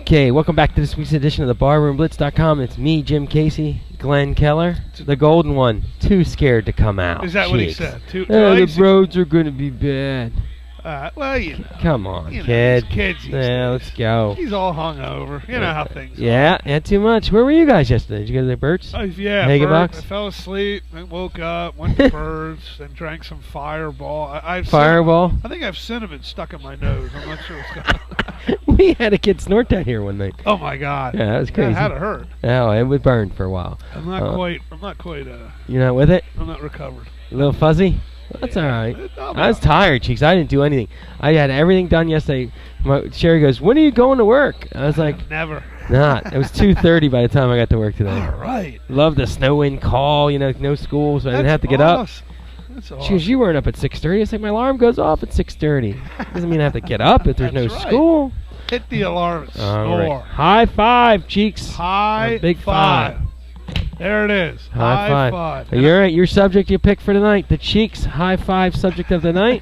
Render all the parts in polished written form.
Okay, welcome back to this week's edition of the BarroomBlitz.com. It's me, Jim Casey, Glenn Keller, the golden one, too scared to come out. Is that what he said? The roads are going to be bad. Well, you know. Come on, kid. Kids yeah, let's go. He's all hungover. You know how things are. Yeah, too much. Where were you guys yesterday? Did you go to the Birds? Yeah, I fell asleep, then woke up, went to Birds, then drank some Fireball. Fireball? I think I have cinnamon stuck in my nose. I'm not sure what's going on. We had a kid snort that here one night. Oh my God! Yeah, that was crazy. How'd it hurt? Oh, it would burn for a while. I'm not quite. You're not with it? I'm not recovered. A little fuzzy? Well, that's all right. I was tired, Cheeks. I didn't do anything. I had everything done yesterday. Sherry goes, "When are you going to work?" I was like, "Never." Not. It was 2:30 by the time I got to work today. All right. Love the snow wind call. You know, no school, so I didn't have to get up. That's awesome. She goes, "You weren't up at 6:30." I said, "My alarm goes off at 6:30. Doesn't mean I have to get up if there's no school." Hit the alarm. All right. High five, Cheeks. High big five. There it is. High five. You're right. Your subject you picked for tonight, the Cheeks high five subject of the night.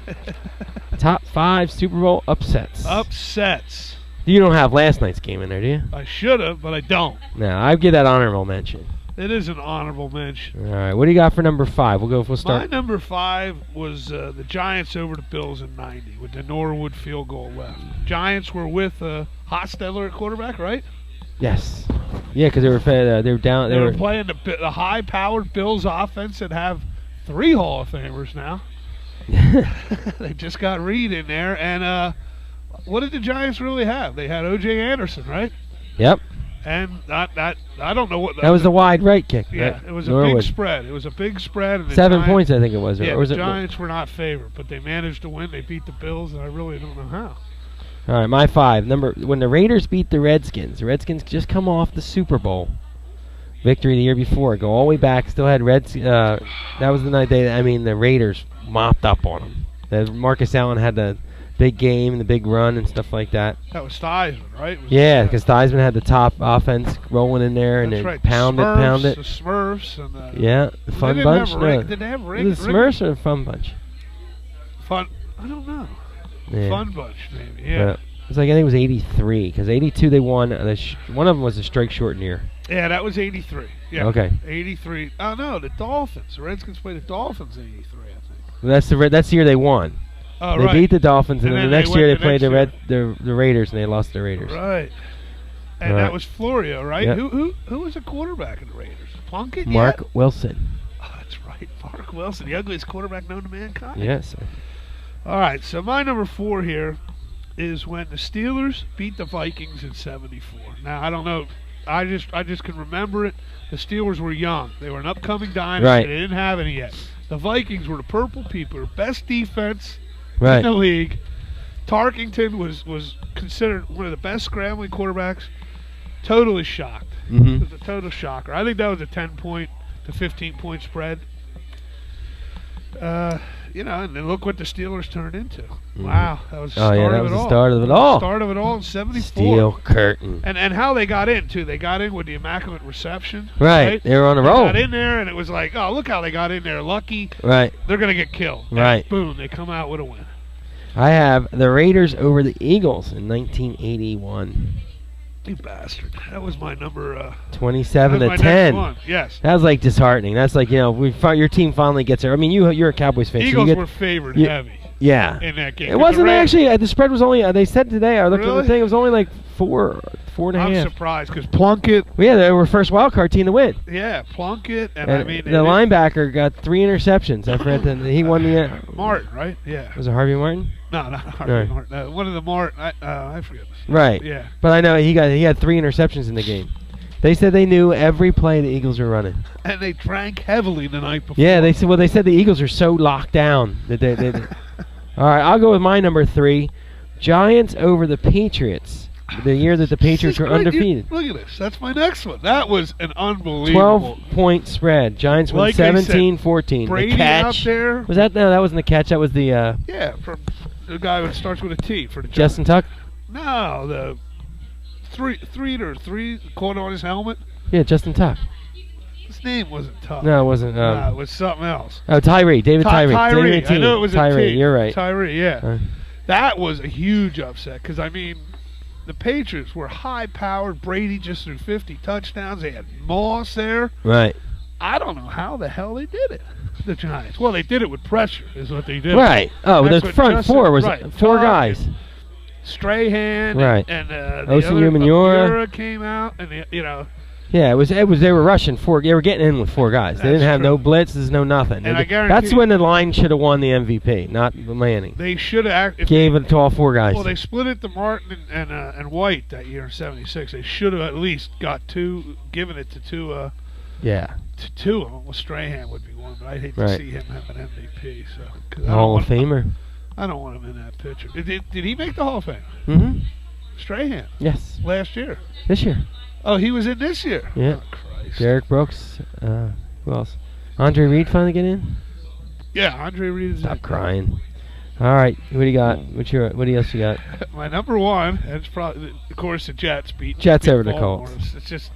Top 5 Super Bowl upsets. Upsets. You don't have last night's game in there, do you? I should have, but I don't. No, I'd give that honorable mention. It is an honorable mention. All right. What do you got for number 5? We'll start. My number 5 was the Giants over the Bills in '90 with the Norwood field goal left. Giants were with Hostetler at quarterback, right? Yes. Yeah, because they were down. They were playing the high-powered Bills offense that have 3 Hall of Famers now. They just got Reed in there, and what did the Giants really have? They had O.J. Anderson, right? Yep. And I don't know what that was the wide right kick. Yeah, right? It was a big spread. It was a big spread. And 7 points, I think it was. Yeah, or was the Giants were not favored, but they managed to win. They beat the Bills, and I really don't know how. All right, my 5. When the Raiders beat the Redskins just come off the Super Bowl victory the year before. Go all the way back. Still had that was the night the Raiders mopped up on them. Marcus Allen had the big game and the big run and stuff like that. That was Theismann, right? Yeah, because Theismann had the top offense rolling in there. That's and right. Pound it. The Smurfs and the Fun Bunch. Did they have the Smurfs or the Fun Bunch? I don't know. Yeah. Fun Bunch, maybe. Yeah. It was I think it was 83 because 82 they won. One of them was a strike short year. Yeah, that was 83. Yeah. Okay. 83. Oh no, the Dolphins. The Redskins played the Dolphins in 83, I think. That's the year they won. Oh, they beat the Dolphins, and then the next year they played the Raiders, and they lost the Raiders. Right. And that was Florio, right? Yep. Who was the quarterback of the Raiders? Plunkett? Mark Wilson. Oh, that's right. Mark Wilson, the ugliest quarterback known to mankind. Yes. All right, so my number 4 here is when the Steelers beat the Vikings in '74. Now, I don't know. I just can remember it. The Steelers were young. They were an upcoming dynasty. Right. They didn't have any yet. The Vikings were the Purple People, best defense in the league. Tarkington was considered one of the best scrambling quarterbacks. Totally shocked. Mm-hmm. It was a total shocker. I think that was a 10-point to 15-point spread. And then look what the Steelers turned into. Mm-hmm. Wow, that was the start of it all. Start of it all. Start of it all in '74. Steel curtain. And how they got in too. They got in with the immaculate reception. Right. They were on a roll. They got in there, and it was like, oh, look how they got in there. Lucky. Right. They're gonna get killed. Right. And boom, they come out with a win. I have the Raiders over the Eagles in 1981. You bastard. That was my number 27 to 10. Next one. Yes. That was like disheartening. That's like, your team finally gets there. I mean, you're a Cowboys fan. Eagles were favored heavy. Yeah. In that game. It wasn't actually. The spread was only. They said today. I looked at the thing. It was only like 4.5. I'm surprised because Plunkett. Well, yeah, they were first wild card team to win. Yeah, Plunkett and the linebacker got 3 interceptions. I forgot he won the. Martin, right? Yeah. Was it Harvey Martin? No, not Harvey Martin. No, one of the Martin. I forget. Right. Yeah. But I know he had 3 interceptions in the game. They said they knew every play the Eagles were running. And they drank heavily the night before. Yeah, they said the Eagles are so locked down that they All right, I'll go with my number 3. Giants over the Patriots. The year that the Patriots were undefeated. Look at this. That's my next one. That was an unbelievable 12-point spread. Giants won 17-14. Brady the catch. Out there. Was that? No, that wasn't the catch. That was the. Yeah, from the guy that starts with a T for the Giants. Justin Tuck. No, the three caught on his helmet. Yeah, Justin Tuck. His name wasn't Tuck. No, it wasn't. No, it was something else. Oh, Tyree. David Tyree. Tyree. I know it was Tyree. a T. You're right. Tyree, yeah. That was a huge upset because, I mean, the Patriots were high-powered. Brady just threw 50 touchdowns. They had Moss there. Right. I don't know how the hell they did it, the Giants. Well, they did it with pressure is what they did. Right. Oh, That's the what front Justin- four was right, 4 Todd guys. and Strahan Right. and the Osi other, Umenyiora. Umenyiora came out, and Yeah, it was. They were rushing 4. They were getting in with 4 guys. They That's didn't have true. no blitzes, no nothing. And I guarantee That's when the line should have won the MVP, not Manning. they should have Gave it to all 4 guys. Well, they split it to Martin and White that year in '76. They should have at least given it to two. Yeah. To 2 of them. Well, Strahan would be one, but I'd hate to Right. see him have an MVP. So 'cause Hall of Famer. I don't want him in that picture. Did he make the Hall of Fame? Mm-hmm. Strahan Yes. last year. This year. Oh, he was in this year. Yeah. Oh, Christ. Derek Brooks. Who else? Andre Reed finally get in? Yeah, Andre Reed is. Stop crying. All right. What do you got? What else you got? My number one, and it's probably, of course, the Jets beat over the Baltimore. Colts. It's just.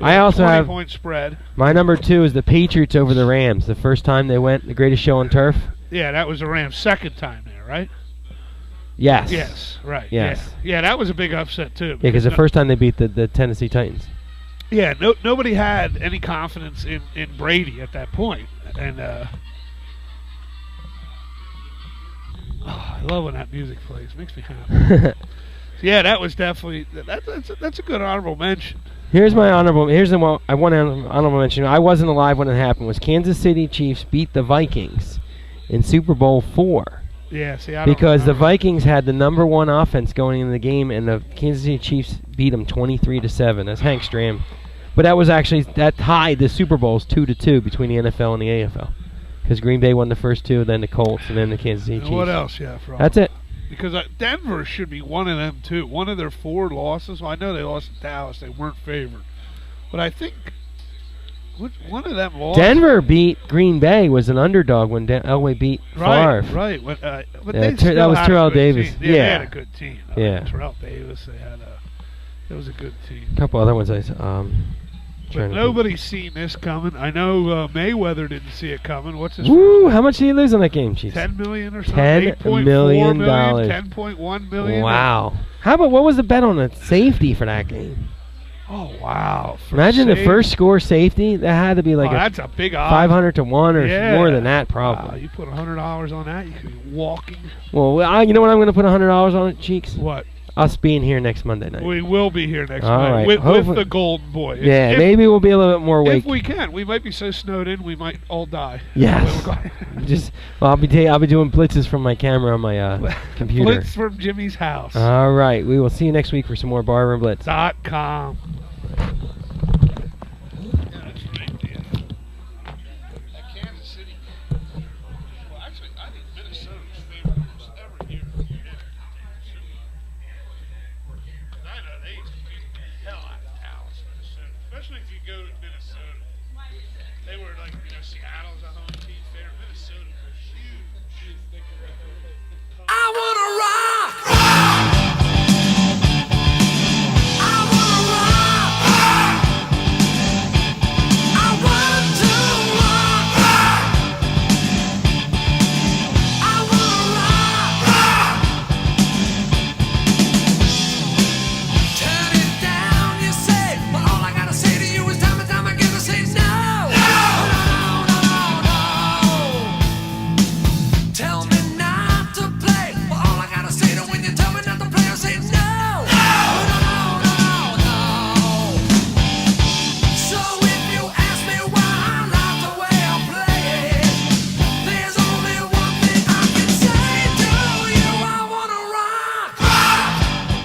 I also a 20 have point spread. my number 2 is the Patriots over the Rams. The first time they went, the greatest show on turf. Yeah, that was the Rams' second time there, right? Yes. Yes, right. Yes. Yeah, that was a big upset too. Yeah, because the first time they beat the Tennessee Titans. Yeah, nobody had any confidence in Brady at that point, and I love when that music plays. It makes me happy. Yeah, that was definitely that's a good honorable mention. Here's the one I want to honorable mention. I wasn't alive when it happened. Was Kansas City Chiefs beat the Vikings in Super Bowl 4? Yeah, see, I don't because the remember. Vikings had the number 1 offense going into the game, and the Kansas City Chiefs beat them 23-7. That's Hank Stram. But that tied the Super Bowls 2-2 between the NFL and the AFL. Because Green Bay won the first 2, then the Colts, and then the Kansas City And Chiefs. what else? Yeah, That's it. Because Denver should be one of them too. One of their 4 losses. Well, I know they lost to Dallas; they weren't favored. But I think one of them lost. Denver beat Green Bay, was an underdog when Elway beat Favre. Right. But Yeah, they still that was had a Terrell good Davis. team. They Yeah. had a good team. Yeah. Terrell Davis. That was a good team. A couple other ones But nobody's seen this coming. I know Mayweather didn't see it coming. What's his? Woo! How much did he lose on that game, Chiefs? $10 million or something. $10 million. $10.1 million. Wow. How about what was the bet on the safety for that game? Oh wow! Imagine the first score safety. That had to be like that's a big odds. 500 to 1 or Yeah. more than that, probably. Wow, you put $100 on that, you could be walking. Well, you know what I'm going to put $100 on it, Cheeks? What? Us being here next Monday night. We will be here next All Monday right. with Hopefully- the Golden Boy. Yeah, maybe we'll be a little bit more awake. If we can, we might be so snowed in, we might all die. Yes. I'll be doing blitzes from my camera on my computer. Blitz from Jimmy's house. All right. We will see you next week for some more Barber and Blitz. .com. Especially if you go to Minnesota. They were like, Seattle's a home